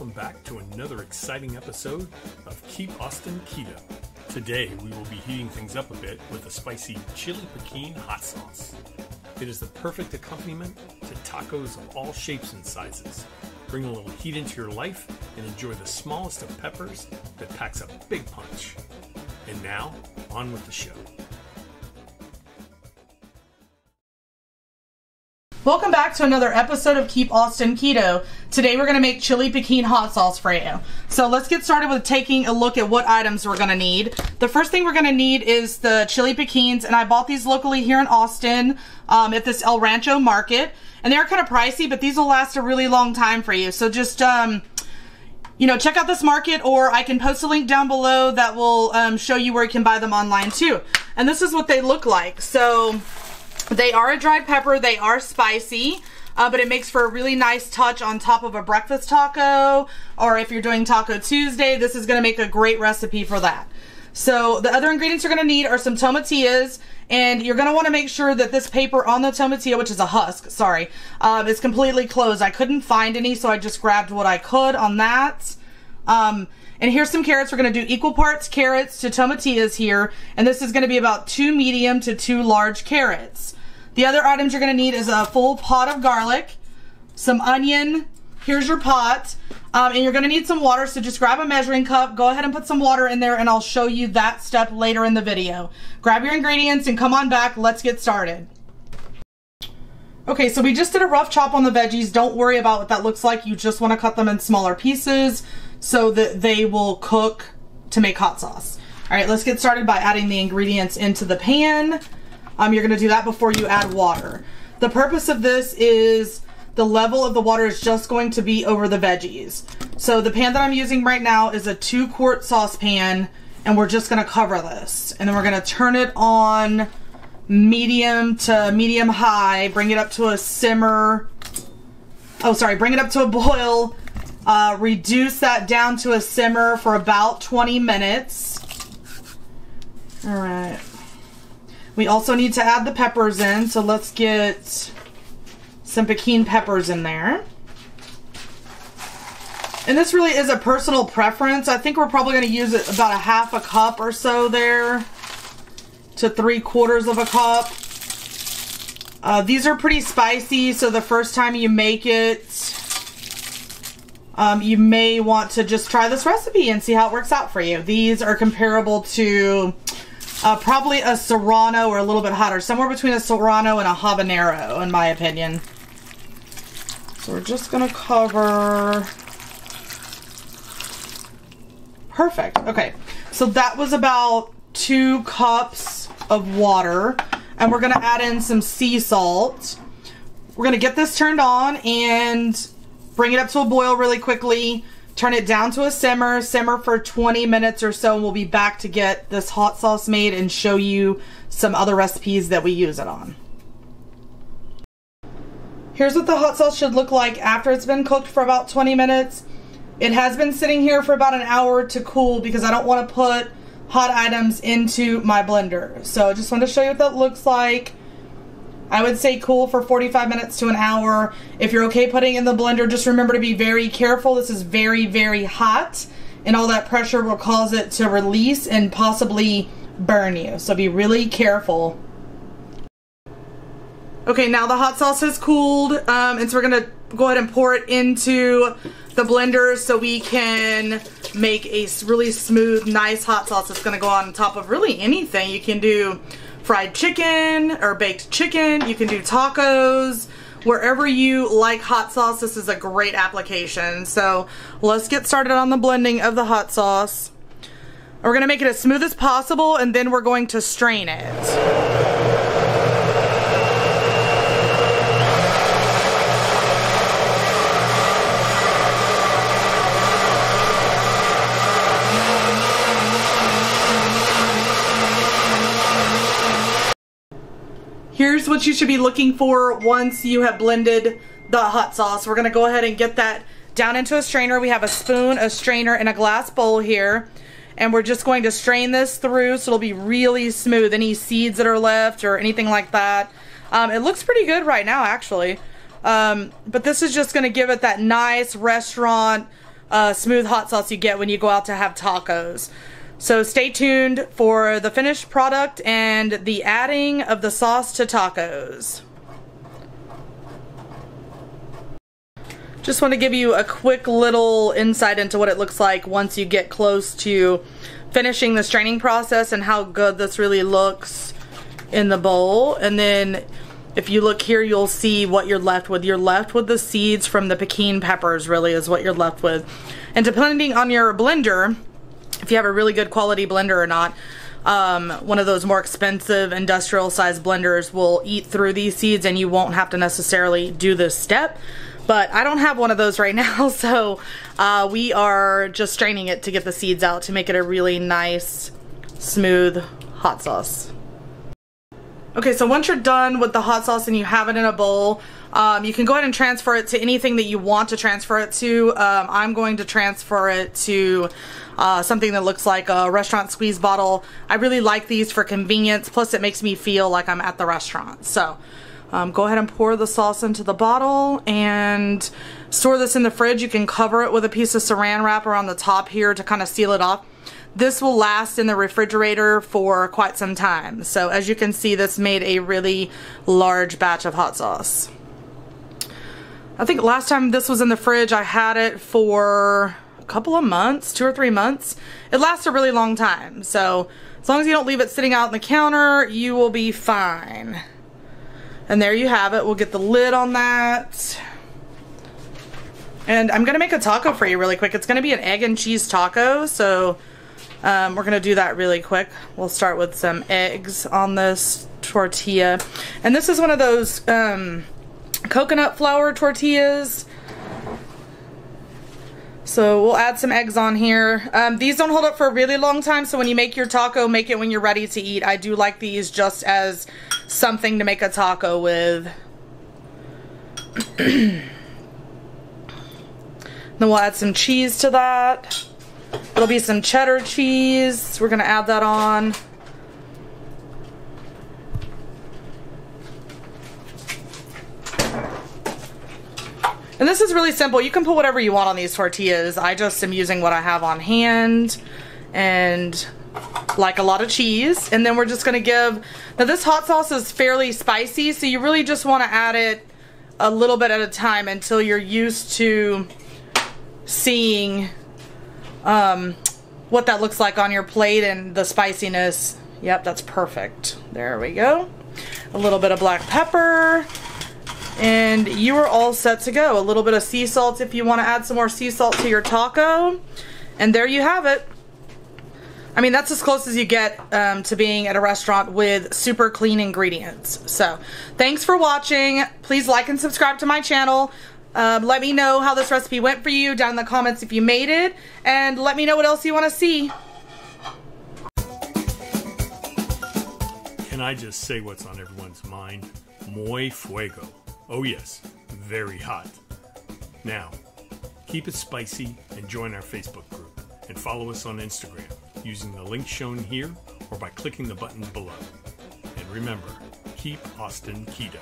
welcome back to another exciting episode of Keep Austin Keto. Today we will be heating things up a bit with a spicy chili piquin hot sauce. It is the perfect accompaniment to tacos of all shapes and sizes. Bring a little heat into your life and enjoy the smallest of peppers that packs a big punch. And now, on with the show. Welcome back to another episode of Keep Austin Keto. Today we're going to make chili piquin hot sauce for you. So let's get started with taking a look at what items we're going to need. The first thing we're going to need is the chili piquins, and I bought these locally here in Austin at this El Rancho market. And they're kind of pricey, but these will last a really long time for you. So just, check out this market, or I can post a link down below that will show you where you can buy them online too. And this is what they look like. So they are a dried pepper, they are spicy, but it makes for a really nice touch on top of a breakfast taco, or if you're doing Taco Tuesday, this is going to make a great recipe for that. So the other ingredients you're going to need are some tomatillos, and you're going to want to make sure that this paper on the tomatillo, which is a husk, sorry, is completely closed. I couldn't find any, so I just grabbed what I could on that. And here's some carrots. We're going to do equal parts carrots to tomatillos here, and this is going to be about 2 medium to 2 large carrots. The other items you're going to need is a full pot of garlic, some onion, here's your pot, and you're going to need some water, so just grab a measuring cup, go ahead and put some water in there, and I'll show you that step later in the video. Grab your ingredients and come on back, let's get started. Okay, so we just did a rough chop on the veggies. Don't worry about what that looks like, you just want to cut them in smaller pieces so that they will cook to make hot sauce. Alright, let's get started by adding the ingredients into the pan. You're going to do that before you add water. The purpose of this is the level of the water is just going to be over the veggies. So the pan that I'm using right now is a 2-quart saucepan, and we're just going to cover this. And then we're going to turn it on medium to medium high, bring it up to a simmer. Bring it up to a boil. Reduce that down to a simmer for about 20 minutes. All right. We also need to add the peppers in, so let's get some Piquin Peppers in there. And this really is a personal preference. I think we're probably going to use it about a half a cup or so there to 3/4 of a cup. These are pretty spicy, so the first time you make it, you may want to just try this recipe and see how it works out for you. These are comparable to probably a Serrano, or a little bit hotter, somewhere between a Serrano and a habanero, in my opinion. So we're just gonna cover. Perfect. Okay, so that was about 2 cups of water, and we're gonna add in some sea salt. We're gonna get this turned on and bring it up to a boil really quickly. Turn it down to a simmer for 20 minutes or so, and we'll be back to get this hot sauce made and show you some other recipes that we use it on. Here's what the hot sauce should look like after it's been cooked for about 20 minutes. It has been sitting here for about an hour to cool because I don't want to put hot items into my blender. So I just wanted to show you what that looks like. I would say cool for 45 minutes to an hour. If you're okay putting it in the blender, just remember to be very careful. This is very, very hot, and all that pressure will cause it to release and possibly burn you. So be really careful. Okay, now the hot sauce has cooled, and so we're gonna go ahead and pour it into the blender so we can make a really smooth, nice hot sauce that's gonna go on top of really anything. You can do fried chicken or baked chicken, you can do tacos, wherever you like hot sauce, this is a great application. So let's get started on the blending of the hot sauce. We're gonna make it as smooth as possible, and then we're going to strain it. Here's what you should be looking for once you have blended the hot sauce. We're gonna go ahead and get that down into a strainer. We have a spoon, a strainer, and a glass bowl here. And we're just going to strain this through so it'll be really smooth. Any seeds that are left or anything like that. It looks pretty good right now, actually. But this is just gonna give it that nice restaurant smooth hot sauce you get when you go out to have tacos. So stay tuned for the finished product and the adding of the sauce to tacos. Just want to give you a quick little insight into what it looks like once you get close to finishing the straining process and how good this really looks in the bowl. And then if you look here, you'll see what you're left with. You're left with the seeds from the Piquin Peppers, really is what you're left with. And depending on your blender, if you have a really good quality blender or not, one of those more expensive industrial size blenders will eat through these seeds and you won't have to necessarily do this step. But I don't have one of those right now, so we are just straining it to get the seeds out to make it a really nice, smooth hot sauce. Okay, so once you're done with the hot sauce and you have it in a bowl, you can go ahead and transfer it to anything that you want to transfer it to. I'm going to transfer it to something that looks like a restaurant squeeze bottle. I really like these for convenience, plus it makes me feel like I'm at the restaurant. So go ahead and pour the sauce into the bottle and store this in the fridge. You can cover it with a piece of saran wrap around the top here to kind of seal it off. This will last in the refrigerator for quite some time. So as you can see, this made a really large batch of hot sauce. I think last time this was in the fridge, I had it for a couple of months, 2 or 3 months. It lasts a really long time. So as long as you don't leave it sitting out on the counter, you will be fine. And there you have it. We'll get the lid on that. And I'm gonna make a taco for you really quick. It's gonna be an egg and cheese taco, so we're gonna do that really quick. We'll start with some eggs on this tortilla. And this is one of those coconut flour tortillas. So we'll add some eggs on here. These don't hold up for a really long time, so when you make your taco, make it when you're ready to eat. I do like these just as something to make a taco with. Then we'll add some cheese to that. It'll be some cheddar cheese. We're gonna add that on. And this is really simple. You can put whatever you want on these tortillas. I just am using what I have on hand and like a lot of cheese. And then we're just gonna give, now this hot sauce is fairly spicy, so you really just wanna add it a little bit at a time until you're used to seeing what that looks like on your plate and the spiciness. Yep, that's perfect. There we go. A little bit of black pepper. And you are all set to go. A little bit of sea salt if you want to add some more sea salt to your taco. And there you have it. I mean, that's as close as you get to being at a restaurant with super clean ingredients. So, thanks for watching. Please like and subscribe to my channel. Let me know how this recipe went for you down in the comments if you made it. And let me know what else you want to see. Can I just say what's on everyone's mind? Muy fuego. Oh yes, very hot. Now, keep it spicy and join our Facebook group. And follow us on Instagram using the link shown here or by clicking the buttons below. And remember, keep Austin keto.